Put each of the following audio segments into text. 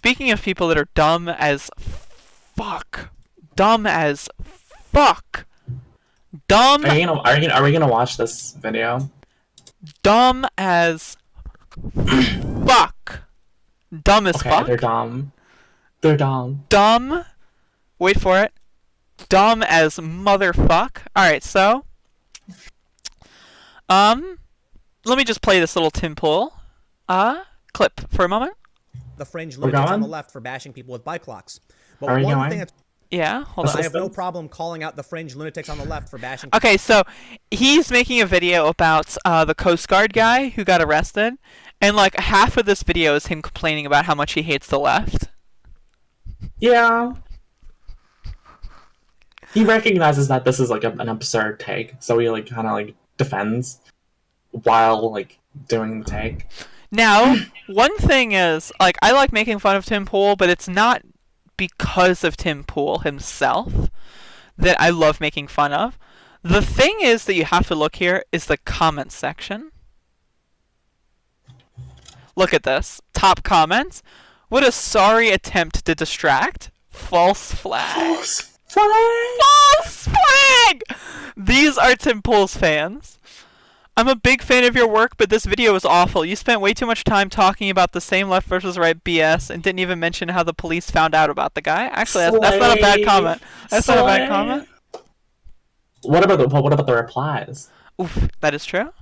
speaking of people that are dumb as fuck. Dumb as fuck. Dumb. Are we gonna watch this video? Dumb as fuck. Dumb as Okay, fuck? they're dumb. They're dumb. Dumb. Wait for it. Dumb as motherfuck. Alright, so. Let me just play this little Tim Pool clip for a moment. The fringe lunatics on the left for bashing people with bike locks. But Are we one going? thing that's Yeah, hold on. I have no problem calling out the fringe lunatics on the left for bashing. Okay, so he's making a video about the Coast Guard guy who got arrested, and like half of this video is him complaining about how much he hates the left. Yeah. He recognizes that this is like an absurd take, so he like kind of like defends while like doing the take. Now, one thing is, like, I like making fun of Tim Pool, but it's not because of Tim Pool himself that I love making fun of. The thing is that you have to look here is the comments section. Look at this. Top comments. What a sorry attempt to distract. False flag. False flag! False flag! These are Tim Pool's fans. I'm a big fan of your work, but this video is awful. You spent way too much time talking about the same left versus right BS and didn't even mention how the police found out about the guy. Actually, that's not a bad comment. That's not a bad comment. What about the replies? Oof, that is true.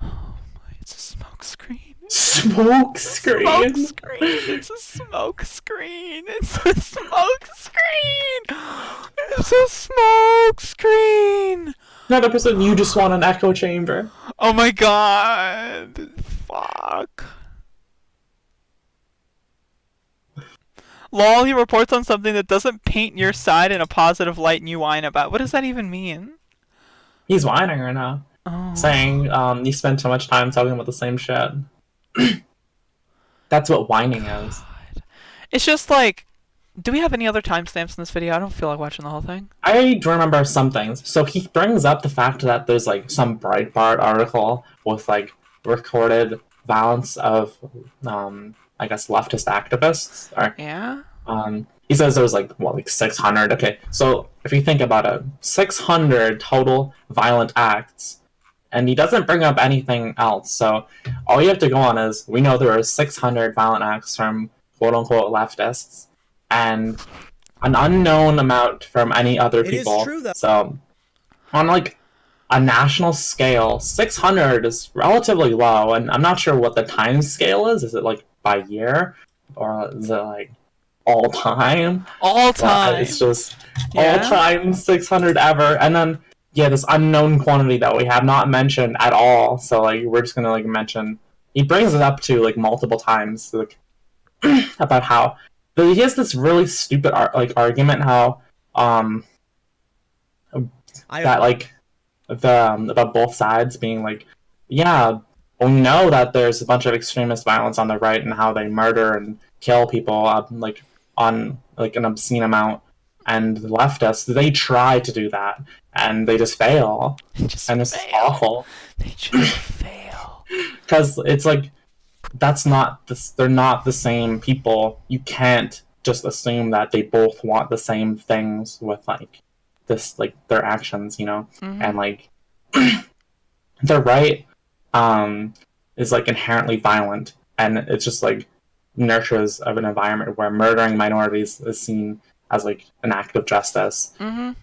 Oh my, it's a smoke screen. Smoke screen. Smoke screen. It's a smoke screen. It's a smoke screen. It's a smoke screen. Another person, you just want an echo chamber. Oh my god. Fuck. Lol, he reports on something that doesn't paint your side in a positive light and you whine about. What does that even mean? He's whining right now. Oh. Saying, you spend too much time talking about the same shit. That's what whining is. It's just like, do we have any other timestamps in this video? I don't feel like watching the whole thing. I do remember some things. So he brings up the fact that there's like some Breitbart article with like recorded violence of, I guess, leftist activists. Or, Yeah? he says there was like 600. Okay, so if you think about it, 600 total violent acts, and he doesn't bring up anything else. So all you have to go on is, we know there are 600 violent acts from quote-unquote leftists, and an unknown amount from any other people. It is true, though. So on like a national scale, 600 is relatively low, and I'm not sure what the time scale is. Is it like by year, or is it like all time? All time. It's just all time 600 ever, and then this unknown quantity that we have not mentioned at all. So like we're just gonna like mention. He brings it up to like multiple times, like about how. But he has this really stupid argument how that like about both sides being like, yeah, we know that there's a bunch of extremist violence on the right and how they murder and kill people like on like an obscene amount, and the leftists, they try to do that and they just fail, and it's awful. They just fail because it's like, that's not this. They're not the same people. You can't just assume that they both want the same things with like this, like their actions, you know. Mm-hmm. And like the right is like inherently violent, and it's just like nurtures of an environment where murdering minorities is seen as like an act of justice. Mm-hmm.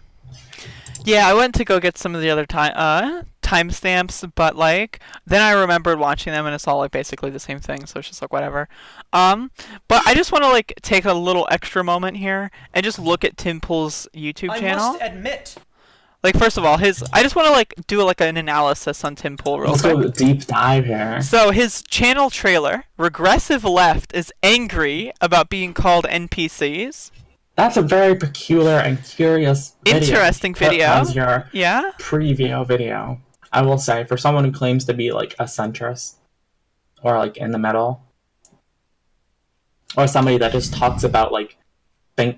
Yeah, I went to go get some of the other timestamps, but like then I remembered watching them and it's all like basically the same thing, so it's just like whatever. But I just want to like take a little extra moment here and just look at Tim Pool's YouTube channel. I must admit. Like, first of all, I just want to like do like an analysis on Tim Pool real quick. Let's go deep dive here. So his channel trailer, Regressive Left is angry about being called NPCs. That's a very peculiar and curious video. Interesting video. As your preview video. I will say, for someone who claims to be like a centrist, or like in the middle, or somebody that just talks about like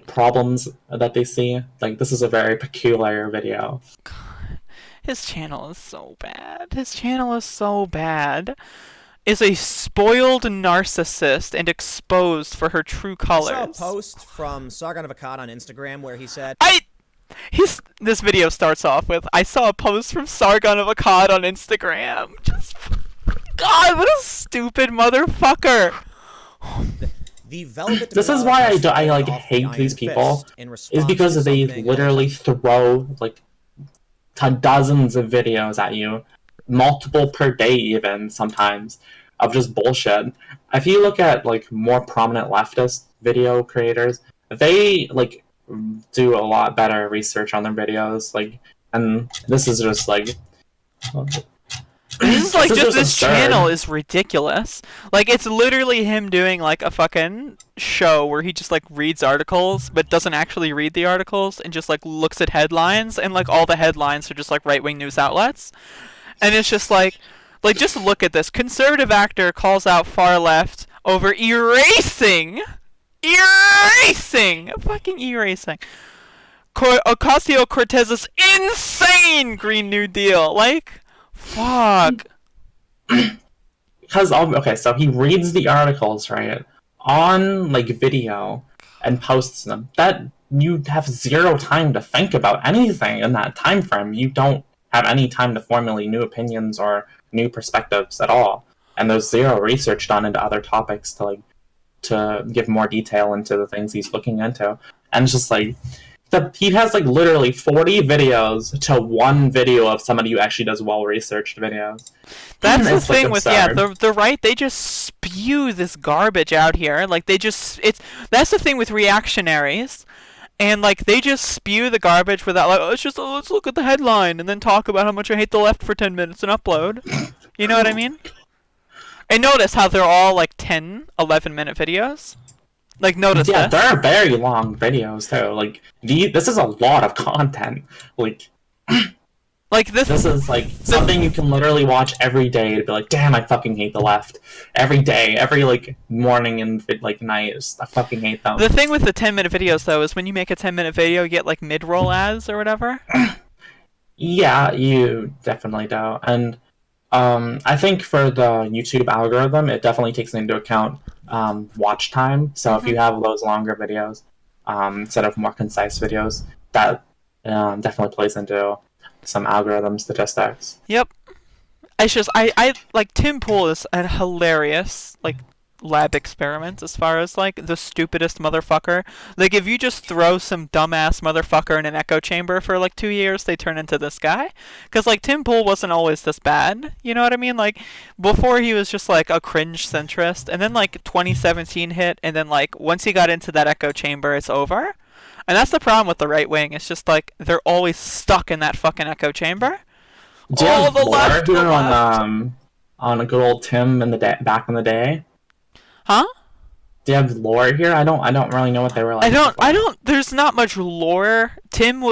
problems that they see, like this is a very peculiar video. God, his channel is so bad. His channel is so bad. is a spoiled narcissist and exposed for her true colors. I saw a post from Sargon of Akkad on Instagram where he said, This video starts off with, I saw a post from Sargon of Akkad on Instagram. Just, God, what a stupid motherfucker. the velvet. This is why I like hate these people. Is because they literally throw like dozens of videos at you, multiple per day even sometimes, of just bullshit. If you look at like more prominent leftist video creators, they like do a lot better research on their videos. Like, and this is just like. This is like This is this absurd. channel is ridiculous. Like, it's literally him doing like a fucking show where he just like reads articles but doesn't actually read the articles and just like looks at headlines, and like all the headlines are just like right-wing news outlets. And it's just like just look at this. Conservative actor calls out far left over erasing fucking erasing Ocasio-Cortez's insane Green New Deal. Like, fuck. Because okay, so he reads the articles, right, on like video and posts them. That you have zero time to think about anything in that time frame. You don't have any time to formulate new opinions or new perspectives at all. And there's zero research done into other topics to give more detail into the things he's looking into. And it's just like he has like literally 40 videos to one video of somebody who actually does well-researched videos. That's the It's, like, thing with absurd. the right. They just spew this garbage out here. Like, that's the thing with reactionaries, and like they just spew the garbage without like, let's look at the headline and then talk about how much I hate the left for 10 minutes and upload. You know what I mean? And notice how they're all like 10, 11-minute videos. Like, notice Yeah, this. they're very long videos too. Like this is a lot of content. Like This is like something you can literally watch every day to be like, damn, I fucking hate the left. Every day, every like morning and like night, I fucking hate them. The thing with the 10-minute videos though is when you make a 10-minute video, you get like mid-roll ads or whatever. Yeah, you definitely do. And I think for the YouTube algorithm, it definitely takes into account watch time. So if you have those longer videos instead of more concise videos, that definitely plays into some algorithm statistics. Yep. It's just I like Tim Pool is a hilarious like lab experiment as far as like the stupidest motherfucker. Like, if you just throw some dumbass motherfucker in an echo chamber for like 2 years, they turn into this guy. Cause like Tim Pool wasn't always this bad. You know what I mean? Like, before he was just like a cringe centrist, and then like 2017 hit, and then like once he got into that echo chamber, it's over. And that's the problem with the right wing. It's just like they're always stuck in that fucking echo chamber. Do you All have the lore left, the here left. on a good old Tim in the back in the day? Huh? Do you have lore here? I don't really know what they were like. I don't there's not much lore. Tim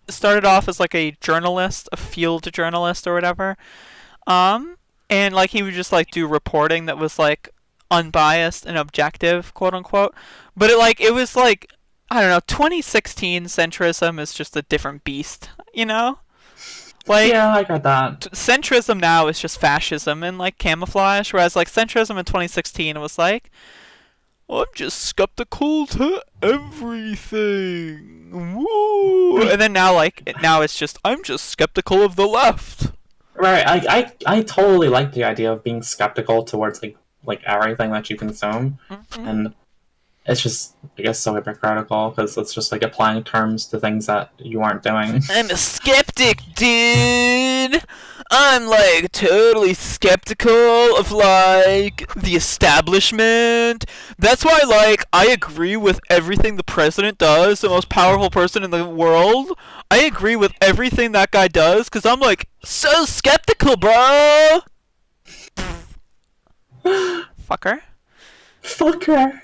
started off as like a journalist, a field journalist or whatever. And like he would just like do reporting that was like unbiased and objective, quote unquote. But it was like, I don't know, 2016 centrism is just a different beast, you know? Like, Yeah, I got that. centrism now is just fascism and like camouflage, whereas like centrism in 2016 was like, I'm just skeptical to everything. Woo! And then now it's just, I'm just skeptical of the left. Right, I totally like the idea of being skeptical towards like everything that you consume, and it's just, I guess, so hypocritical because it's just like applying terms to things that you aren't doing. I'm a skeptic, dude. I'm like totally skeptical of like the establishment. That's why like I agree with everything the president does, the most powerful person in the world. I agree with everything that guy does because I'm like so skeptical, bro. Fucker. Fucker.